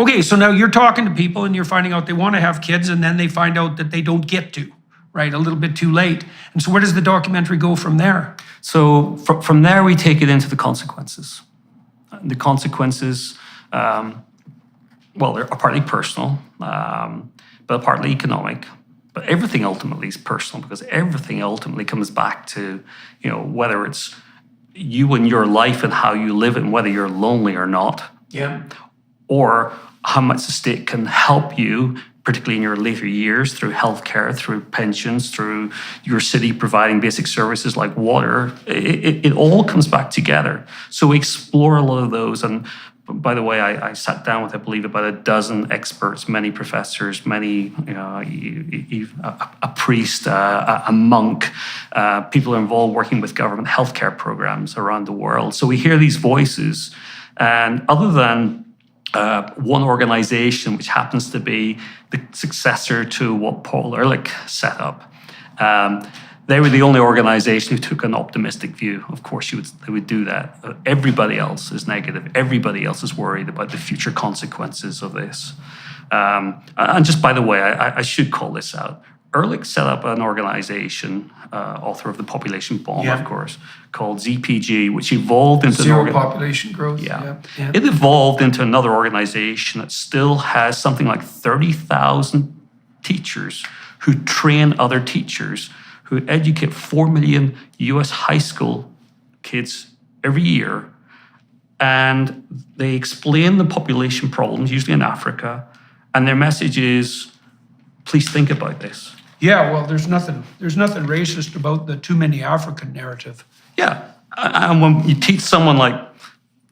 Okay, so now you're talking to people and you're finding out they want to have kids, and then they find out that they don't get to, right? A little bit too late. And so where does the documentary go from there? So from there, we take it into the consequences. The consequences, well, they're partly personal, but partly economic. But everything ultimately is personal, because everything ultimately comes back to, whether it's you and your life and how you live it, and whether you're lonely or not. Yeah. Or how much the state can help you, particularly in your later years, through healthcare, through pensions, through your city providing basic services like water. It all comes back together. So we explore a lot of those. And by the way, I sat down with, I believe, about a dozen experts, many professors, many, a priest, a monk, people involved working with government healthcare programs around the world. So we hear these voices. And other than one organization, which happens to be the successor to what Paul Ehrlich set up, they were the only organization who took an optimistic view. Of course, they would do that. Everybody else is negative. Everybody else is worried about the future consequences of this. And just by the way, I should call this out. Ehrlich set up an organization, author of The Population Bomb, of course, called ZPG, which evolved into Zero population growth. Yeah. It evolved into another organization that still has something like 30,000 teachers who train other teachers, who educate 4 million US high school kids every year. And they explain the population problems, usually in Africa. And their message is, please think about this. Yeah, well, there's nothing racist about the too many African narrative. Yeah, and when you teach someone like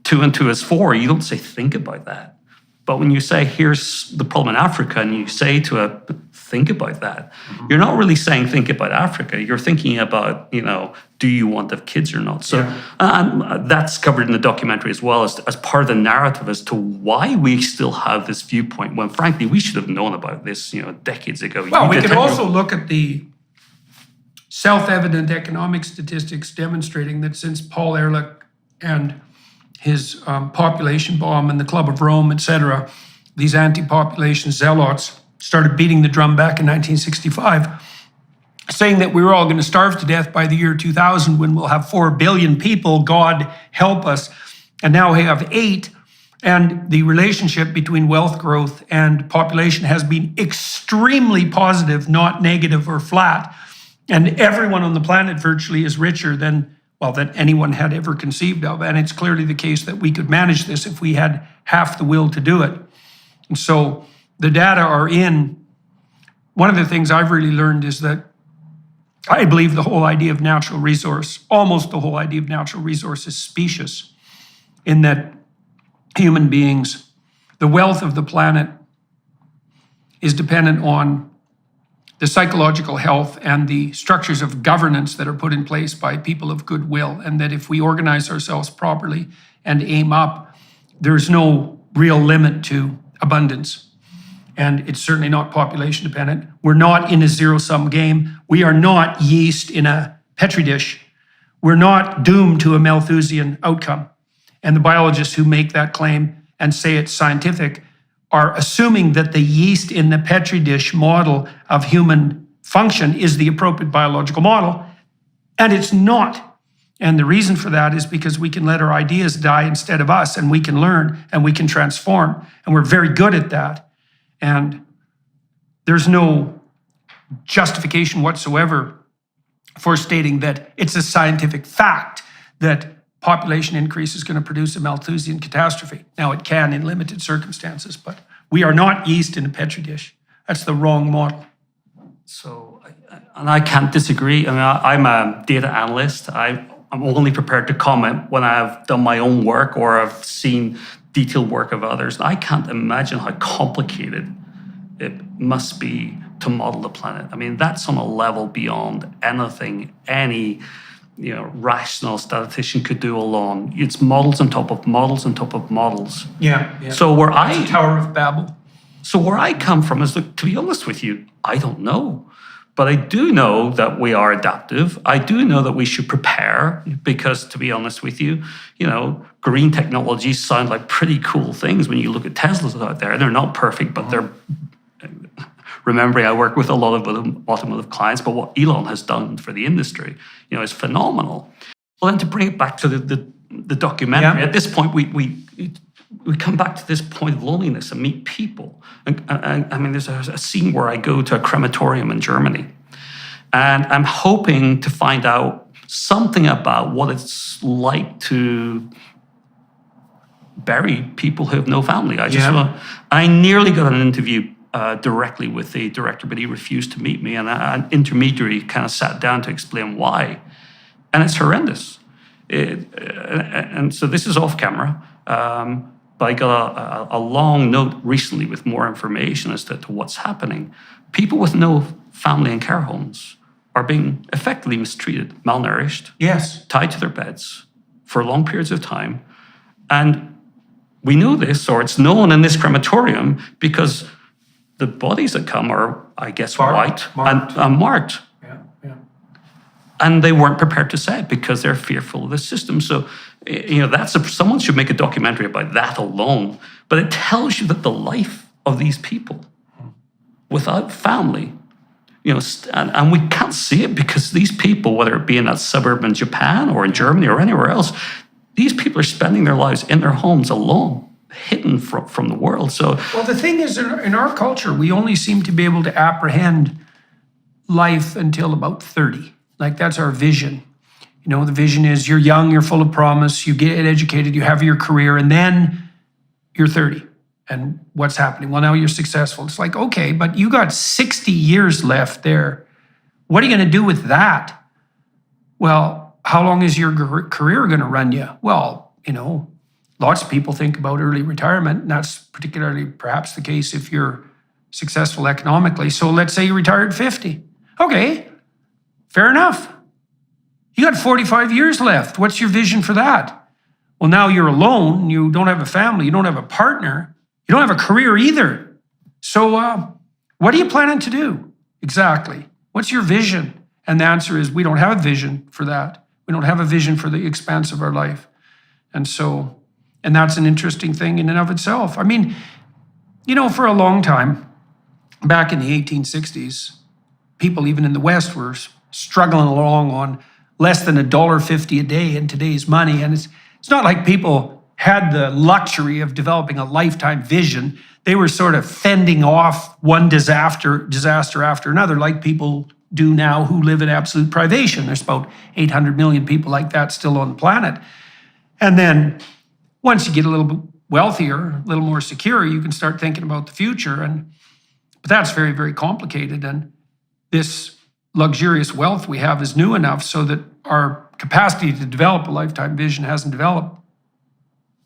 2 and 2 is 4, you don't say, think about that. But when you say, here's the problem in Africa, and you say to think about that, you're not really saying, think about Africa. You're thinking about, do you want to have kids or not? So and that's covered in the documentary as well, as part of the narrative as to why we still have this viewpoint, when frankly, we should have known about this, decades ago. Well, we can also look at the self-evident economic statistics demonstrating that since Paul Ehrlich and his population bomb and the Club of Rome, etc., these anti-population zealots started beating the drum back in 1965, saying that we were all going to starve to death by the year 2000 when we'll have 4 billion people, God help us, and now we have 8. And the relationship between wealth growth and population has been extremely positive, not negative or flat. And everyone on the planet virtually is richer than anyone had ever conceived of. And it's clearly the case that we could manage this if we had half the will to do it. And so the data are in. One of the things I've really learned is that I believe the whole idea of natural resource, almost the whole idea of natural resource, is specious, in that human beings, the wealth of the planet is dependent on the psychological health and the structures of governance that are put in place by people of goodwill, and that if we organize ourselves properly and aim up, there's no real limit to abundance. And it's certainly not population dependent. We're not in a zero-sum game. We are not yeast in a Petri dish. We're not doomed to a Malthusian outcome. And the biologists who make that claim and say it's scientific are assuming that the yeast in the Petri dish model of human function is the appropriate biological model, and it's not. And the reason for that is because we can let our ideas die instead of us, and we can learn and we can transform, and we're very good at that. And there's no justification whatsoever for stating that it's a scientific fact that population increase is going to produce a Malthusian catastrophe. Now, it can in limited circumstances, but we are not yeast in a Petri dish. That's the wrong model. So, and I can't disagree. I mean, I'm a data analyst. I'm only prepared to comment when I've done my own work or I've seen detailed work of others. I can't imagine how complicated it must be to model the planet. I mean, that's on a level beyond anything any rational statistician could do alone. It's models on top of models on top of models. Yeah. So Tower of Babel. So where I come from is, look, to be honest with you, I don't know. But I do know that we are adaptive. I do know that we should prepare because, to be honest with you, green technologies sound like pretty cool things when you look at Teslas out there. They're not perfect, but they're... Remembering I work with a lot of automotive clients, but what Elon has done for the industry, is phenomenal. Well, then to bring it back to the documentary, at this point, we come back to this point of loneliness and meet people. And I mean, there's a scene where I go to a crematorium in Germany, and I'm hoping to find out something about what it's like to bury people who have no family. I nearly got an interview directly with the director, but he refused to meet me, and an intermediary kind of sat down to explain why. And it's horrendous. And so this is off camera, but I got a long note recently with more information as to what's happening. People with no family and care homes are being effectively mistreated, malnourished, tied to their beds for long periods of time. And we know this, or it's known in this crematorium, because the bodies that come are, I guess, white and marked. And they weren't prepared to say it because they're fearful of the system. So, someone should make a documentary about that alone. But it tells you that the life of these people without family, and we can't see it because these people, whether it be in that suburb in Japan or in Germany or anywhere else, these people are spending their lives in their homes alone, hidden from the world. So, well, the thing is, in our culture, we only seem to be able to apprehend life until about 30. Like, that's our vision. The vision is you're young, you're full of promise, you get educated, you have your career, and then you're 30. And what's happening? Well, now you're successful. It's like, okay, but you got 60 years left there. What are you going to do with that? Well, how long is your career going to run you? Well, lots of people think about early retirement, and that's particularly perhaps the case if you're successful economically. So let's say you retire at 50. Okay, fair enough. You got 45 years left. What's your vision for that? Well, now you're alone. You don't have a family. You don't have a partner. You don't have a career either. So what are you planning to do? Exactly. What's your vision? And the answer is we don't have a vision for that. We don't have a vision for the expanse of our life. And that's an interesting thing in and of itself. I mean, for a long time, back in the 1860s, people even in the West were struggling along on less than $1.50 a day in today's money. And it's not like people had the luxury of developing a lifetime vision. They were sort of fending off one disaster after another, like people do now who live in absolute privation. There's about 800 million people like that still on the planet. And then once you get a little bit wealthier, a little more secure, you can start thinking about the future. But that's very, very complicated. And this luxurious wealth we have is new enough so that our capacity to develop a lifetime vision hasn't developed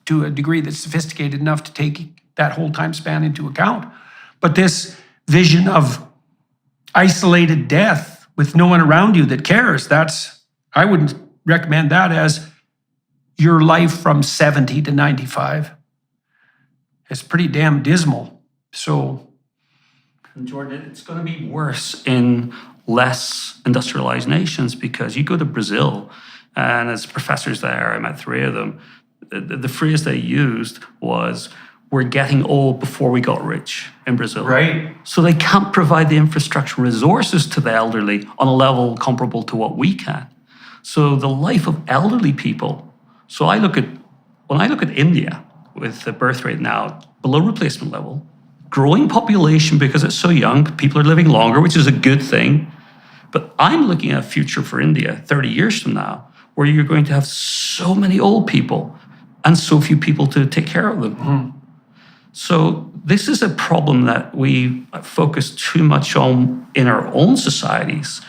to a degree that's sophisticated enough to take that whole time span into account. But this vision of isolated death with no one around you that cares, I wouldn't recommend that as your life from 70 to 95. It's pretty damn dismal. So, Jordan, it's going to be worse in less industrialized nations, because you go to Brazil, and as professors there, I met 3 of them, the phrase they used was, we're getting old before we got rich in Brazil. Right. So they can't provide the infrastructure resources to the elderly on a level comparable to what we can. So the life of elderly people, when I look at India with the birth rate now below replacement level, growing population because it's so young, people are living longer, which is a good thing. But I'm looking at a future for India 30 years from now where you're going to have so many old people and so few people to take care of them. Mm. So this is a problem that we focus too much on in our own societies.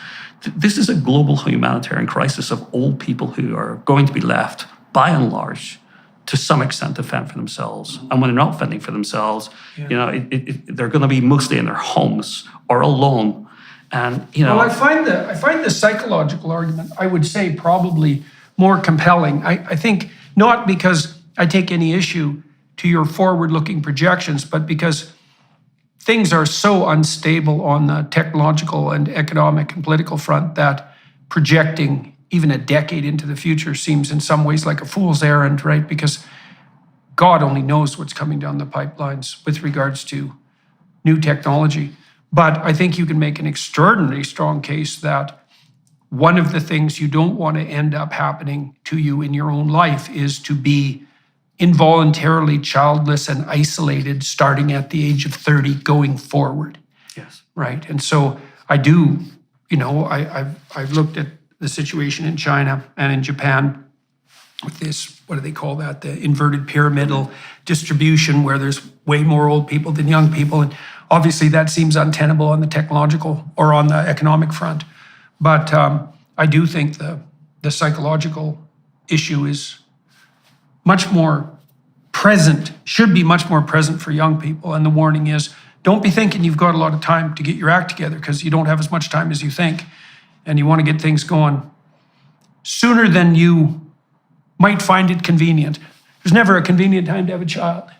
This is a global humanitarian crisis of old people who are going to be left, by and large, to some extent to fend for themselves. And when they're not fending for themselves, they're going to be mostly in their homes or alone. And well, I find the psychological argument, I would say, probably more compelling. I think not because I take any issue to your forward-looking projections, but because things are so unstable on the technological and economic and political front that projecting even a decade into the future seems in some ways like a fool's errand, right? Because God only knows what's coming down the pipelines with regards to new technology. But I think you can make an extraordinarily strong case that one of the things you don't want to end up happening to you in your own life is to be involuntarily childless and isolated starting at the age of 30 going forward. Yes. Right. And so I do, I've looked at the situation in China and in Japan with this, what do they call that? The inverted pyramidal distribution where there's way more old people than young people. And obviously that seems untenable on the technological or on the economic front. But I do think the psychological issue is much more present, should be much more present for young people. And the warning is, don't be thinking you've got a lot of time to get your act together because you don't have as much time as you think. And you want to get things going sooner than you might find it convenient. There's never a convenient time to have a child.